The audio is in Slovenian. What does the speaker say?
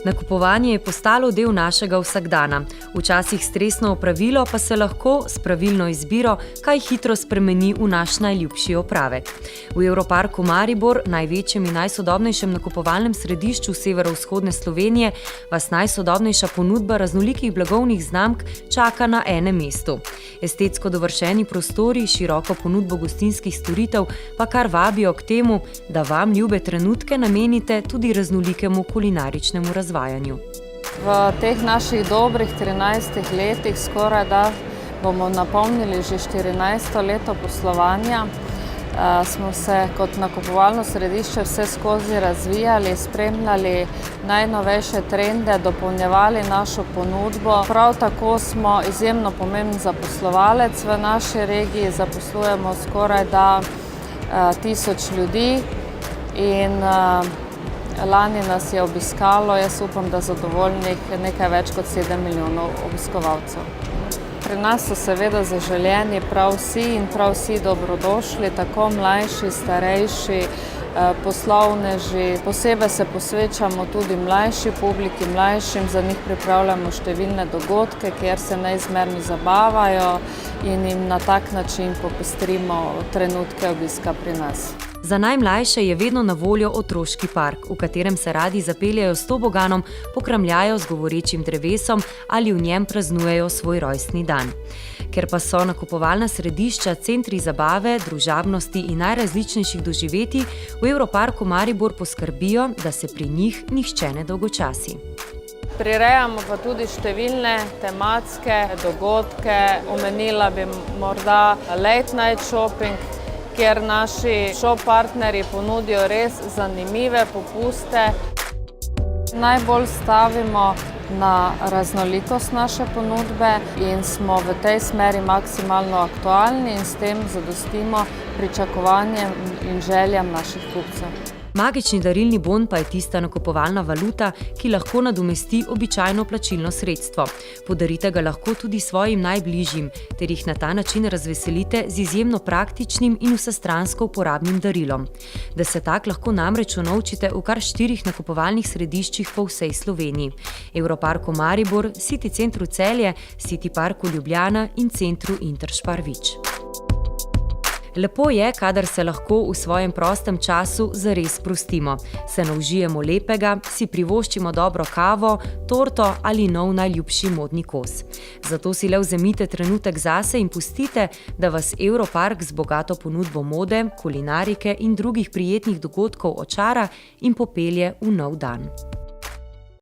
Nakupovanje je postalo del našega vsakdana. Včasih stresno opravilo pa se lahko s pravilno izbiro kaj hitro spremeni v naš najljubši opravek. V Evroparku Maribor, največjem in najsodobnejšem nakupovalnem središču severovzhodne Slovenije, vas najsodobnejša ponudba raznolikih blagovnih znamk čaka na enem mestu. Estetsko dovršeni prostori, široko ponudbo gostinskih storitev pa kar vabijo k temu, da vam ljube trenutke namenite tudi raznolikemu kulinaričnemu razvajanju. V teh naših dobrih 13 letih skoraj da bomo napolnili že 14. leto poslovanja. Smo se kot nakupovalno središče vse skozi razvijali, spremljali najnovejše trende, dopolnjevali našo ponudbo. Prav tako smo izjemno pomemben zaposlovalec v naši regiji, zaposlujemo skoraj da 1000 ljudi in lani nas je obiskalo, jaz upam, da zadovoljnih nekaj več kot 7 milijonov obiskovalcev. Pri nas so seveda zaželeni prav vsi in prav vsi dobrodošli, tako mlajši, starejši, poslovneži. Posebej se posvečamo tudi mlajši publiki, mlajšim, za njih pripravljamo številne dogodke, kjer se neizmerno zabavajo in jim na tak način popestrimo trenutke obiska pri nas. Za najmlajše je vedno na voljo otroški park, v katerem se radi zapeljejo s toboganom, pokramljajo z govorečim drevesom ali v njem praznujejo svoj rojstni dan. Ker pa so nakupovalna središča centri zabave, družabnosti in najrazličnejših doživetij, v Evroparku Maribor poskrbijo, da se pri njih nihče ne dolgočasi. Prirejamo pa tudi številne tematske dogodke, omenila bi morda late night shopping, kjer naši shop partnerji ponudijo res zanimive popuste. Najbolj stavimo na raznolikost naše ponudbe in smo v tej smeri maksimalno aktualni in s tem zadostimo pričakovanjem in željam naših kupcev. Magični darilni bon pa je tista nakupovalna valuta, ki lahko nadomesti običajno plačilno sredstvo. Podarite ga lahko tudi svojim najbližjim, ter jih na ta način razveselite z izjemno praktičnim in vsestransko uporabnim darilom. Da se tak lahko namreč unovčite v kar 4 nakupovalnih središčih po vsej Sloveniji. Evroparku Maribor, City centru Celje, City parku Ljubljana in centru Interspar Vič. Lepo je, kadar se lahko v svojem prostem času zares sprostimo. Se naužijemo lepega, si privoščimo dobro kavo, torto ali nov najljubši modni kos. Zato si le vzemite trenutek zase in pustite, da vas Evropark z bogato ponudbo mode, kulinarike in drugih prijetnih dogodkov očara in popelje v nov dan.